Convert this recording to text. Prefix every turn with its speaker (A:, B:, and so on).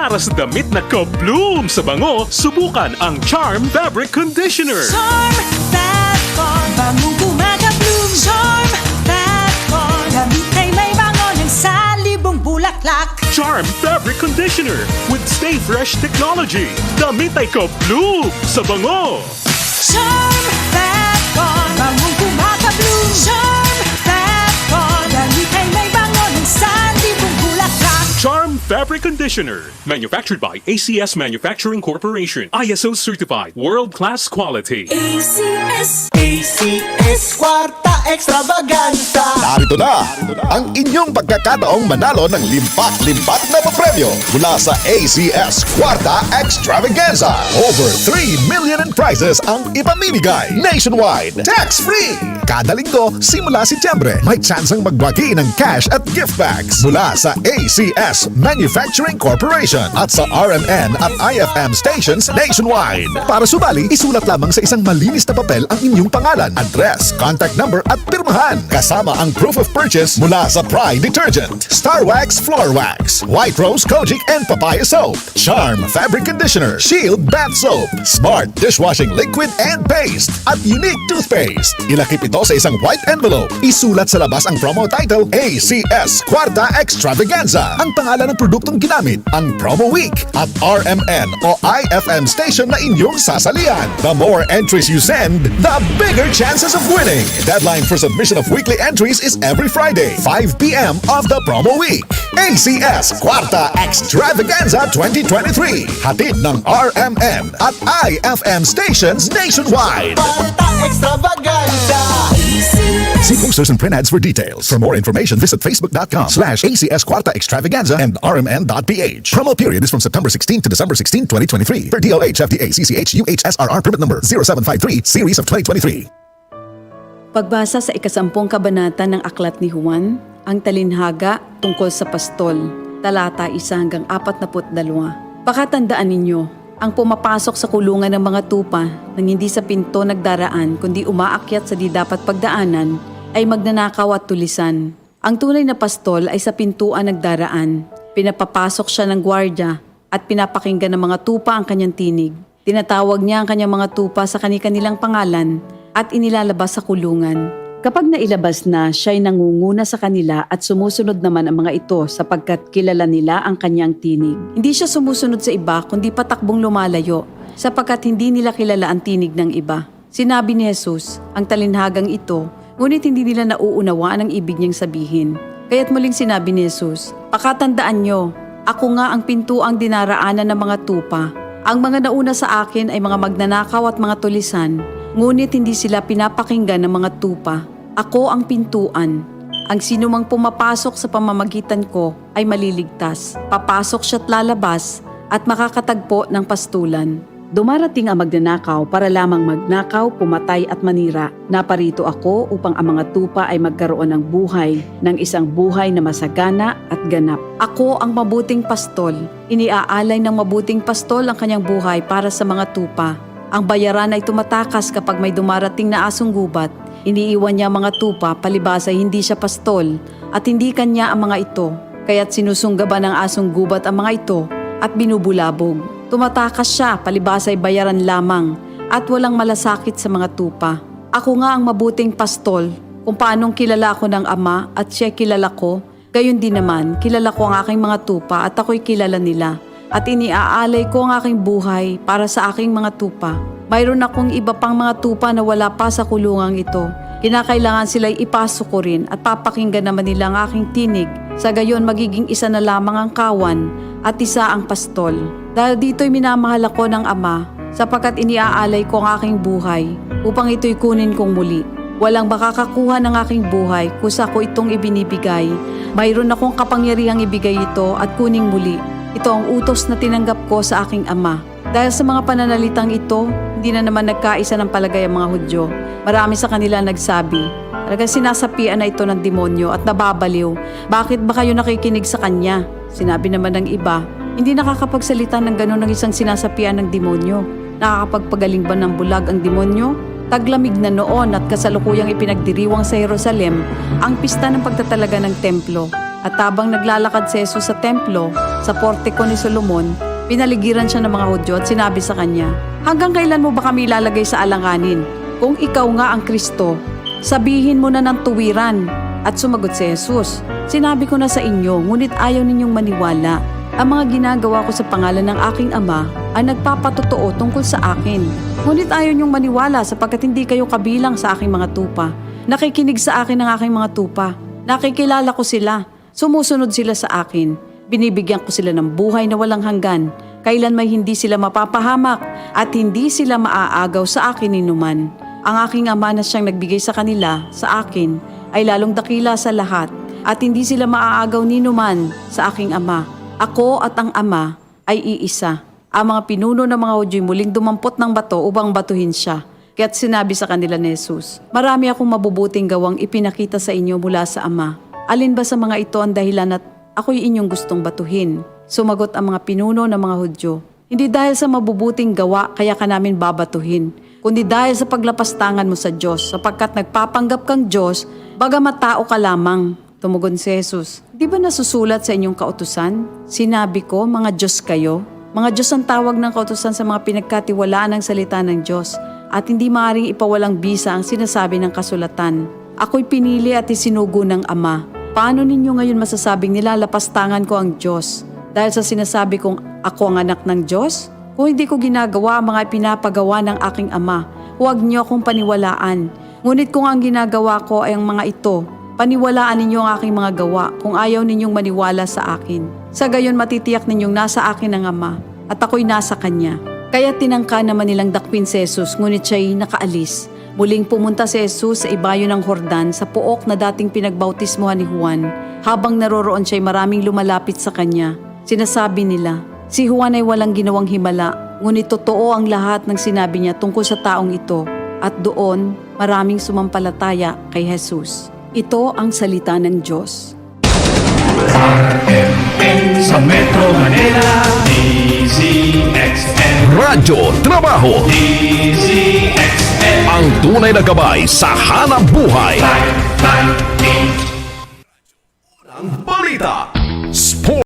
A: Para sa damit na ka-bloom sa bango, subukan ang Charm Fabric Conditioner.
B: Charm Fatcon, bangong kumaga-bloom. Charm Fatcon, damit ay may bango ng salibong bulaklak.
A: Charm Fabric Conditioner with Stay Fresh Technology. Damit ay ka-bloom sa bango.
B: Charm Fatcon, bangong kumaga-bloom. Charm Fatcon, damit ay may bango ng salibong bulaklak.
A: Charm Fabric Conditioner. Manufactured by ACS Manufacturing Corporation. ISO certified. World-class quality.
C: ACS Kwarta Extravaganza. Narito na ang inyong pagkakataong manalo ng limpak-limpak na papremyo mula sa ACS Kwarta Extravaganza. Over 3 million in prizes ang ipamimigay nationwide. Tax-free! Kada linggo, simula Setyembre, may tsansang magbagi ng cash at gift bags mula sa ACS Manufacturing Corporation at sa RMN at IFM stations nationwide. Para sumali, isulat lamang sa isang malinis na papel ang inyong pangalan, address, contact number at pirmahan. Kasama ang proof of purchase mula sa Pride Detergent, Star Wax Floor Wax, White Rose Kojic and Papaya Soap, Charm Fabric Conditioner, Shield Bath Soap, Smart Dishwashing Liquid and Paste, at Unique Toothpaste. Ilakip ito sa isang white envelope. Isulat sa labas ang promo title ACS Kwarta Extravaganza, ang pangalan ng produktong ginamit, ang promo week, at RMN o IFM station na inyong sasalihan. The more entries you send, the bigger chances of winning. Deadline for submission of weekly entries is every Friday, 5 p.m. of the promo week. ACS Kwarta Extravaganza 2023. Hatid ng RMN at IFM stations nationwide.
D: Kwarta Extravaganza.
C: See posters and print ads for details. For more information, visit facebook.com/ACS Kwarta Extravaganza and rmn.ph. Promo period is from September 16 to December 16, 2023. Per DOH, FDA, CCH, UHSRR permit number 0753, series of 2023.
E: Pagbasa sa ikasampung kabanata ng Aklat ni Juan, ang talinhaga tungkol sa pastol, talata 1 hanggang 42. Pakatandaan ninyo, ang pumapasok sa kulungan ng mga tupa nang hindi sa pinto nagdaraan kundi umaakyat sa di dapat pagdaanan ay magnanakaw at tulisan. Ang tunay na pastol ay sa pintuan nagdaraan. Pinapapasok siya ng gwardya at pinapakinggan ng mga tupa ang kanyang tinig. Tinatawag niya ang kanyang mga tupa sa kani-kanilang pangalan at inilalabas sa kulungan. Kapag nailabas na, siya'y nangunguna sa kanila at sumusunod naman ang mga ito sapagkat kilala nila ang kanyang tinig. Hindi siya sumusunod sa iba kundi patakbong lumalayo sapagkat hindi nila kilala ang tinig ng iba. Sinabi ni Jesus, ang talinhagang ito, ngunit hindi nila nauunawaan ang ibig niyang sabihin. Kaya't muling sinabi ni Jesus, pakatandaan nyo, ako nga ang pintuang dinaraanan ng mga tupa. Ang mga nauna sa akin ay mga magnanakaw at mga tulisan, ngunit hindi sila pinapakinggan ng mga tupa. Ako ang pintuan. Ang sinumang pumapasok sa pamamagitan ko ay maliligtas. Papasok siya't lalabas at makakatagpo ng pastulan. Dumarating ang magnanakaw para lamang magnakaw, pumatay at manira. Naparito ako upang ang mga tupa ay magkaroon ng buhay, ng isang buhay na masagana at ganap. Ako ang mabuting pastol. Iniaalay ng mabuting pastol ang kanyang buhay para sa mga tupa. Ang bayaran ay tumatakas kapag may dumarating na asong gubat. Iniiwan niya mga tupa palibhas ay hindi siya pastol at hindi kanya ang mga ito. Kaya't sinusunggaban ng asong gubat ang mga ito at binubulabog. Tumatakas siya palibhas ay bayaran lamang at walang malasakit sa mga tupa. Ako nga ang mabuting pastol. Kung paanong kilala ko ng Ama at siya kilala ko, gayon din naman kilala ko ang aking mga tupa at ako'y kilala nila. At iniaalay ko ang aking buhay para sa aking mga tupa. Mayroon akong iba pang mga tupa na wala pa sa kulungang ito. Kinakailangan sila'y ipasok ko rin at papakinggan naman nila ang aking tinig. Sa gayon magiging isa na lamang ang kawan at isa ang pastol. Dahil dito'y minamahal ako ng Ama sapagkat iniaalay ko ang aking buhay upang ito'y kunin kong muli. Walang makakakuha ng aking buhay kusa ko itong ibinibigay. Mayroon akong kapangyarihang ibigay ito at kuning muli. Ito ang utos na tinanggap ko sa aking Ama. Dahil sa mga pananalitang ito, hindi na naman nagkaisa ng palagay ang mga Hudyo. Marami sa kanila nagsabi, talagang sinasapian na ito ng demonyo at nababaliw. Bakit ba kayo nakikinig sa kanya? Sinabi naman ng iba, hindi nakakapagsalita ng gano'n ng isang sinasapian ng demonyo. Nakakapagpagaling ba ng bulag ang demonyo? Taglamig na noon at kasalukuyang ipinagdiriwang sa Jerusalem ang pista ng pagtatalaga ng templo. At habang naglalakad si Jesus sa templo, sa portiko ni Solomon, pinaligiran siya ng mga Hudyo at sinabi sa kanya, "Hanggang kailan mo ba kami ilalagay sa alanganin? Kung ikaw nga ang Kristo, sabihin mo na ng tuwiran." At sumagot si Jesus, "Sinabi ko na sa inyo, ngunit ayaw ninyong maniwala. Ang mga ginagawa ko sa pangalan ng aking Ama ay nagpapatotoo tungkol sa akin. Ngunit ayaw ninyong maniwala sapagkat hindi kayo kabilang sa aking mga tupa. Nakikinig sa akin ng aking mga tupa. Nakikilala ko sila. Sumusunod sila sa akin. Binibigyan ko sila ng buhay na walang hanggan. Kailan may hindi sila mapapahamak at hindi sila maaagaw sa akin ninuman. Ang aking Ama na siyang nagbigay sa kanila, sa akin, ay lalong dakila sa lahat at hindi sila maaagaw ninuman sa aking Ama. Ako at ang Ama ay iisa." Ang mga pinuno ng mga Hudyo'y muling dumampot ng bato upang batuhin siya. Kaya't sinabi sa kanila ni Jesus, "Marami akong mabubuting gawang ipinakita sa inyo mula sa Ama. Alin ba sa mga ito ang dahilan at ako'y inyong gustong batuhin?" Sumagot ang mga pinuno ng mga Hudyo, "Hindi dahil sa mabubuting gawa kaya ka namin babatuhin, kundi dahil sa paglapastangan mo sa Diyos, sapagkat nagpapanggap kang Diyos, bagamat tao ka lamang." Tumugon si Jesus, "Di ba nasusulat sa inyong kautusan? Sinabi ko, mga Diyos kayo. Mga Diyos ang tawag ng kautusan sa mga pinagkatiwalaan ng salita ng Diyos, at hindi maaaring ipawalang bisa ang sinasabi ng kasulatan. Ako'y pinili at isinugo ng Ama. Paano ninyo ngayon masasabing nilalapastangan ko ang Diyos dahil sa sinasabi kong ako ang anak ng Diyos? Kung hindi ko ginagawa ang mga pinapagawa ng aking Ama, huwag niyo akong paniwalaan. Ngunit kung ang ginagawa ko ay ang mga ito, paniwalaan ninyo ang aking mga gawa kung ayaw ninyong maniwala sa akin. Sa gayon matitiyak ninyong nasa akin ang Ama at ako'y nasa Kanya." Kaya tinangka naman nilang dakpin si Jesus, ngunit siya'y nakaalis. Muling pumunta si Jesus sa ibayo ng Jordan sa pook na dating pinagbautismohan ni Juan. Habang naroroon siya'y maraming lumalapit sa kanya. Sinasabi nila, si Juan ay walang ginawang himala, ngunit totoo ang lahat ng sinabi niya tungkol sa taong ito. At doon, maraming sumampalataya kay Jesus. Ito ang salita ng Diyos.
F: Sa Metro Manila, DZXL.
C: Radyo Trabaho,
F: DZXL.
C: ang tunay na gabay sa hanap buhay.
F: Fighting.
C: Balita, Sport.